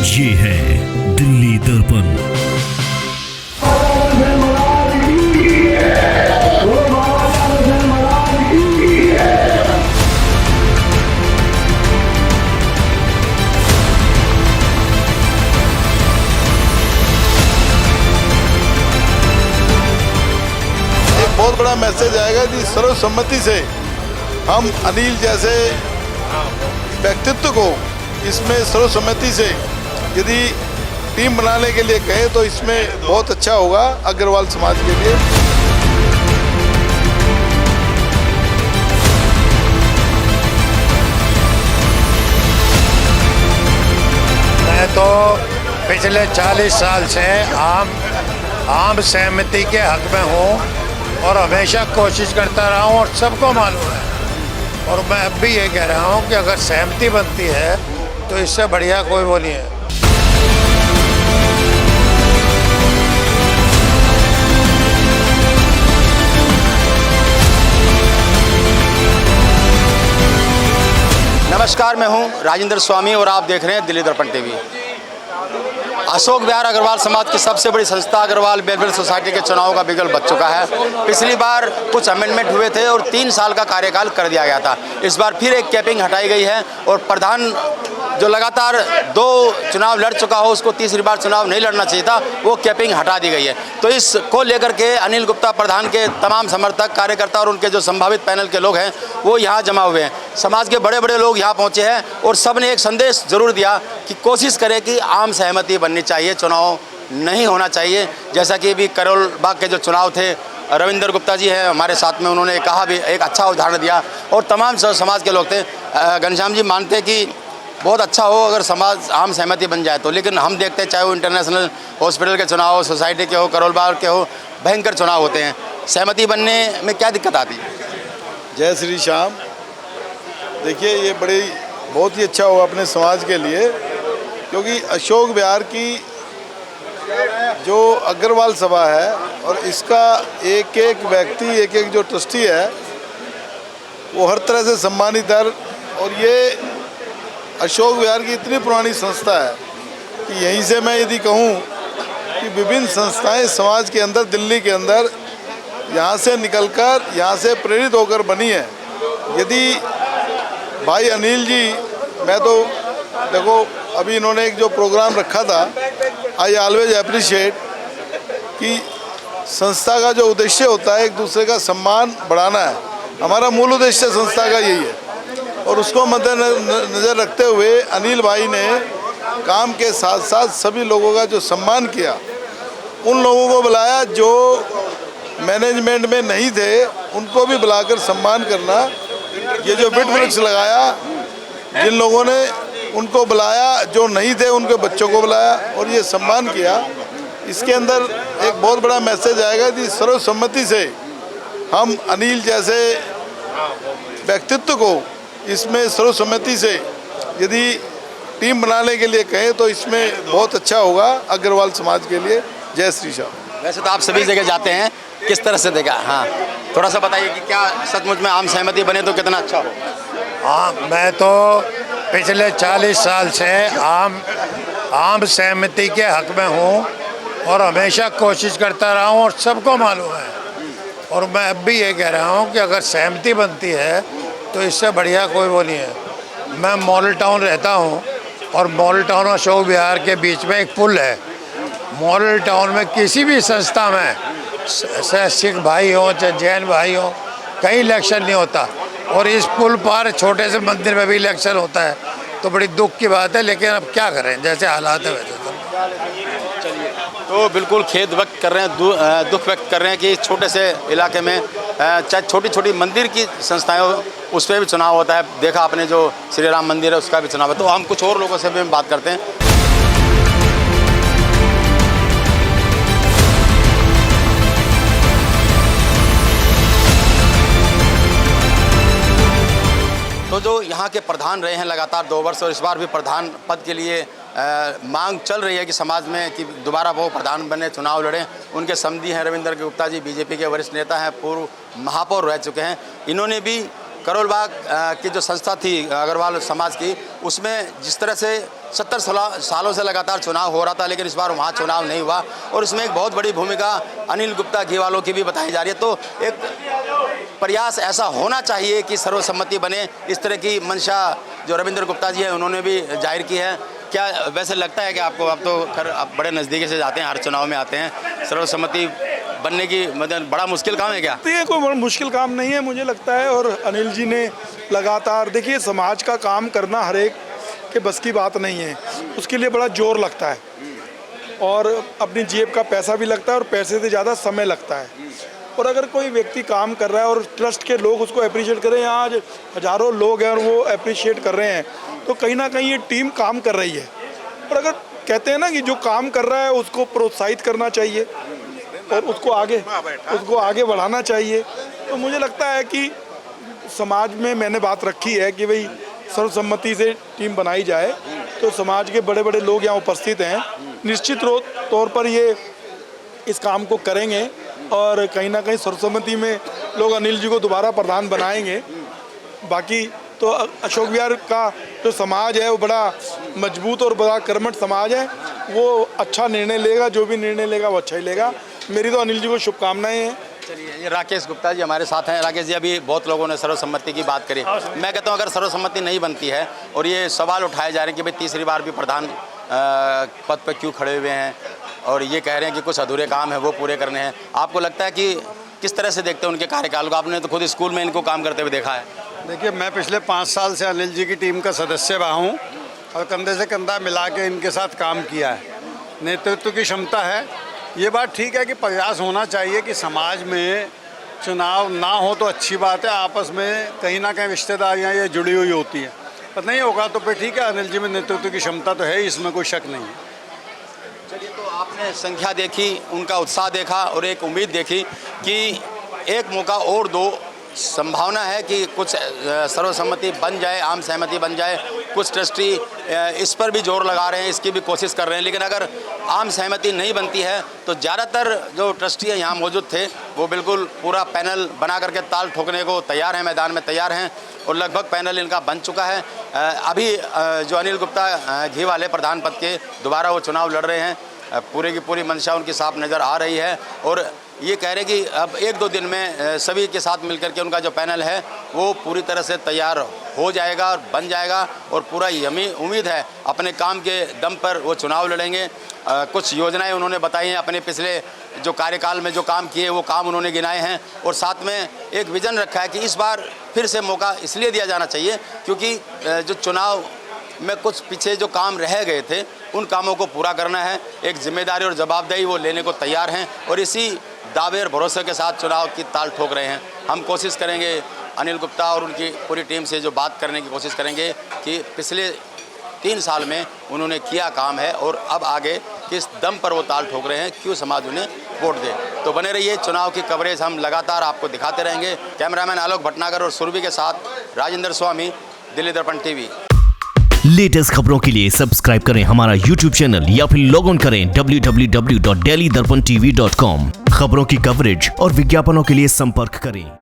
ये है दिल्ली दर्पण। बहुत बड़ा मैसेज आएगा कि सर्वसम्मति से हम अनिल जैसे व्यक्तित्व को इसमें सर्वसम्मति से यदि टीम बनाने के लिए कहें तो इसमें बहुत अच्छा होगा अग्रवाल समाज के लिए। मैं तो पिछले 40 साल से आम सहमति के हक में हूँ और हमेशा कोशिश करता रहा हूँ और सबको मालूम है। और मैं अब भी ये कह रहा हूँ कि अगर सहमति बनती है तो इससे बढ़िया कोई वो नहीं है। नमस्कार, मैं हूं राजेंद्र स्वामी और आप देख रहे हैं दिल्ली दर्पण टीवी। अशोक विहार अग्रवाल समाज की सबसे बड़ी संस्था अग्रवाल वेलफेयर सोसाइटी के चुनाव का बिगल बच चुका है। पिछली बार कुछ अमेंडमेंट हुए थे और 3 साल का कार्यकाल कर दिया गया था। इस बार फिर एक कैपिंग हटाई गई है और प्रधान जो लगातार 2 चुनाव लड़ चुका हो उसको तीसरी बार चुनाव नहीं लड़ना चाहिए था, वो कैपिंग हटा दी गई है। तो इसको लेकर के अनिल गुप्ता प्रधान के तमाम समर्थक, कार्यकर्ता और उनके जो संभावित पैनल के लोग हैं वो यहाँ जमा हुए हैं। समाज के बड़े बड़े लोग यहाँ पहुँचे हैं और सब ने एक संदेश जरूर दिया कि कोशिश करें कि आम सहमति बननी चाहिए, चुनाव नहीं होना चाहिए। जैसा कि अभी करोल बाग के जो चुनाव थे, रविंदर गुप्ता जी हैं हमारे साथ में, उन्होंने कहा भी एक अच्छा उदाहरण दिया और तमाम समाज के लोग थे। घनश्याम जी मानते हैं कि बहुत अच्छा हो अगर समाज आम सहमति बन जाए तो, लेकिन हम देखते हैं चाहे वो इंटरनेशनल हॉस्पिटल के चुनाव हो, सोसाइटी के हो, करोल बाग के हो, भयंकर चुनाव होते हैं। सहमति बनने में क्या दिक्कत आती है? जय श्री श्याम। देखिए, ये बहुत ही अच्छा हुआ अपने समाज के लिए, क्योंकि अशोक विहार की जो अग्रवाल सभा है और इसका एक एक व्यक्ति, एक एक जो ट्रस्टी है वो हर तरह से सम्मानित है। और ये अशोक विहार की इतनी पुरानी संस्था है कि यहीं से मैं यदि कहूँ कि विभिन्न संस्थाएं समाज के अंदर, दिल्ली के अंदर यहाँ से निकलकर, यहाँ से प्रेरित होकर बनी है। यदि भाई अनिल जी, मैं तो देखो अभी इन्होंने एक जो प्रोग्राम रखा था, आई ऑलवेज अप्रिशिएट कि संस्था का जो उद्देश्य होता है एक दूसरे का सम्मान बढ़ाना है। हमारा मूल उद्देश्य संस्था का यही है और उसको मद्देनजर रखते हुए अनिल भाई ने काम के साथ साथ सभी लोगों का जो सम्मान किया, उन लोगों को बुलाया जो मैनेजमेंट में नहीं थे, उनको भी बुलाकर सम्मान करना। ये जो वृक्ष वृक्ष लगाया, जिन लोगों ने उनको बुलाया, जो नहीं थे उनके बच्चों को बुलाया और ये सम्मान किया, इसके अंदर एक बहुत बड़ा मैसेज आएगा कि सर्वसम्मति से हम अनिल जैसे व्यक्तित्व को इसमें सर्वसम्मति से यदि टीम बनाने के लिए कहें तो इसमें बहुत अच्छा होगा अग्रवाल समाज के लिए। जय श्री श्याम। वैसे तो आप सभी जगह जाते हैं, किस तरह से देखा? हाँ, थोड़ा सा बताइए कि क्या सचमुच में आम सहमति बने तो कितना अच्छा हो? हाँ, मैं तो पिछले 40 साल से आम सहमति के हक में हूँ और हमेशा कोशिश करता रहा हूँ और सबको मालूम है। और मैं अब भी ये कह रहा हूँ कि अगर सहमति बनती है तो इससे बढ़िया कोई वो नहीं है। मैं मॉडल टाउन रहता हूँ और मॉडल टाउन और अशोक विहार के बीच में एक पुल है। मॉडल टाउन में किसी भी संस्था में, चाहे सिख भाई हो चाहे जैन भाई हो, कहीं इलेक्शन नहीं होता और इस पुल पर छोटे से मंदिर में भी इलेक्शन होता है, तो बड़ी दुख की बात है। लेकिन अब क्या करें, जैसे हालात है वैसे। तो बिल्कुल खेद व्यक्त कर रहे हैं, दुख व्यक्त कर रहे हैं कि छोटे से इलाके में चाहे छोटी छोटी मंदिर की संस्थाएं हो, उस पर भी चुनाव होता है। देखा आपने जो श्री राम मंदिर है उसका भी चुनाव है। तो हम कुछ और लोगों से भी बात करते हैं। तो जो यहाँ के प्रधान रहे हैं लगातार 2 वर्ष और इस बार भी प्रधान पद के लिए मांग चल रही है कि समाज में कि दोबारा वो प्रधान बने, चुनाव लड़ें। उनके समधी हैं रविंदर गुप्ता जी, बीजेपी के वरिष्ठ नेता हैं, पूर्व महापौर रह चुके हैं। इन्होंने भी करोल बाग की जो संस्था थी अग्रवाल समाज की, उसमें जिस तरह से 70 सालों से लगातार चुनाव हो रहा था, लेकिन इस बार वहाँ चुनाव नहीं हुआ और इसमें एक बहुत बड़ी भूमिका अनिल गुप्ता घी वालों की भी बताई जा रही है। तो एक प्रयास ऐसा होना चाहिए कि सर्वसम्मति बने, इस तरह की मंशा जो रविंद्र गुप्ता जी हैं उन्होंने भी जाहिर की है। क्या वैसे लगता है कि आपको, आप तो खैर आप बड़े नज़दीकी से जाते हैं, हर चुनाव में आते हैं, सर्वसम्मति बनने की मतलब बड़ा मुश्किल काम है क्या? तो ये कोई बड़ा मुश्किल काम नहीं है मुझे लगता है। और अनिल जी ने लगातार, देखिए समाज का काम करना हर एक के बस की बात नहीं है, उसके लिए बड़ा जोर लगता है और अपनी जेब का पैसा भी लगता है और पैसे से ज़्यादा समय लगता है। और अगर कोई व्यक्ति काम कर रहा है और ट्रस्ट के लोग उसको अप्रिशिएट करें, यहाँ आज हज़ारों लोग हैं और वो अप्रिशिएट कर रहे हैं, तो कहीं ना कहीं ये टीम काम कर रही है। और अगर कहते हैं ना कि जो काम कर रहा है उसको प्रोत्साहित करना चाहिए और उसको आगे बढ़ाना चाहिए, तो मुझे लगता है कि समाज में मैंने बात रखी है कि भाई सर्वसम्मति से टीम बनाई जाए, तो समाज के बड़े बड़े लोग यहाँ उपस्थित हैं, निश्चित तौर पर ये इस काम को करेंगे और कहीं ना कहीं सर्वसम्मति में लोग अनिल जी को दोबारा प्रधान बनाएंगे। बाकी तो अशोक विहार का जो समाज है वो बड़ा मजबूत और बड़ा कर्मठ समाज है, वो अच्छा निर्णय लेगा, जो भी निर्णय लेगा वो अच्छा ही लेगा। मेरी तो अनिल जी को शुभकामनाएं हैं। चलिए, ये राकेश गुप्ता जी हमारे साथ हैं। राकेश जी, अभी बहुत लोगों ने सर्वसम्मति की बात करी, मैं कहता हूँ अगर सर्वसम्मति नहीं बनती है और ये सवाल उठाए जा रहे हैं कि भाई तीसरी बार भी प्रधान पद पर क्यों खड़े हुए हैं और ये कह रहे हैं कि कुछ अधूरे काम है वो पूरे करने हैं, आपको लगता है कि किस तरह से देखते हैं उनके कार्यकाल को? आपने तो खुद स्कूल में इनको काम करते हुए देखा है। देखिए, मैं पिछले 5 साल से अनिल जी की टीम का सदस्य रहा हूँ और कंधे से कंधा मिला के इनके साथ काम किया है। नेतृत्व की क्षमता है, ये बात ठीक है कि प्रयास होना चाहिए कि समाज में चुनाव ना हो तो अच्छी बात है, आपस में कहीं ना कहीं रिश्तेदारियाँ ये जुड़ी हुई होती हैं, पर नहीं होगा तो फिर ठीक है, अनिल जी में नेतृत्व की क्षमता तो है, इसमें कोई शक नहीं है। चलिए, तो आपने संख्या देखी, उनका उत्साह देखा और एक उम्मीद देखी कि एक मौका और दो, संभावना है कि कुछ सर्वसम्मति बन जाए, आम सहमति बन जाए। कुछ ट्रस्टी इस पर भी जोर लगा रहे हैं, इसकी भी कोशिश कर रहे हैं, लेकिन अगर आम सहमति नहीं बनती है तो ज़्यादातर जो ट्रस्टी यहाँ मौजूद थे वो बिल्कुल पूरा पैनल बना करके ताल ठोकने को तैयार हैं, मैदान में तैयार हैं और लगभग पैनल इनका बन चुका है। अभी जो अनिल गुप्ता घी वाले प्रधान पद के दोबारा वो चुनाव लड़ रहे हैं, पूरे की पूरी मंशा उनकी साफ नज़र आ रही है और ये कह रहे कि अब 1-2 दिन में सभी के साथ मिलकर के उनका जो पैनल है वो पूरी तरह से तैयार हो जाएगा और बन जाएगा और पूरा यही उम्मीद है अपने काम के दम पर वो चुनाव लड़ेंगे। कुछ योजनाएं उन्होंने बताई हैं, अपने पिछले जो कार्यकाल में जो काम किए वो काम उन्होंने गिनाए हैं और साथ में एक विज़न रखा है कि इस बार फिर से मौका इसलिए दिया जाना चाहिए क्योंकि जो चुनाव में कुछ पीछे जो काम रह गए थे उन कामों को पूरा करना है। एक जिम्मेदारी और जवाबदेही वो लेने को तैयार हैं और इसी दावे और भरोसे के साथ चुनाव की ताल ठोक रहे हैं। हम कोशिश करेंगे अनिल गुप्ता और उनकी पूरी टीम से जो बात करने की कोशिश करेंगे कि पिछले 3 साल में उन्होंने किया काम है और अब आगे किस दम पर वो ताल ठोक रहे हैं, क्यों समाज उन्हें वोट दे। तो बने रहिए, चुनाव की कवरेज हम लगातार आपको दिखाते रहेंगे। कैमरामैन आलोक भटनागर और सुरभि के साथ राजेंद्र स्वामी, दिल्ली दर्पण टीवी। लेटेस्ट खबरों के लिए सब्सक्राइब करें हमारा YouTube चैनल या फिर लॉग ऑन करें www.delhidarpantv.com। खबरों की कवरेज और विज्ञापनों के लिए संपर्क करें।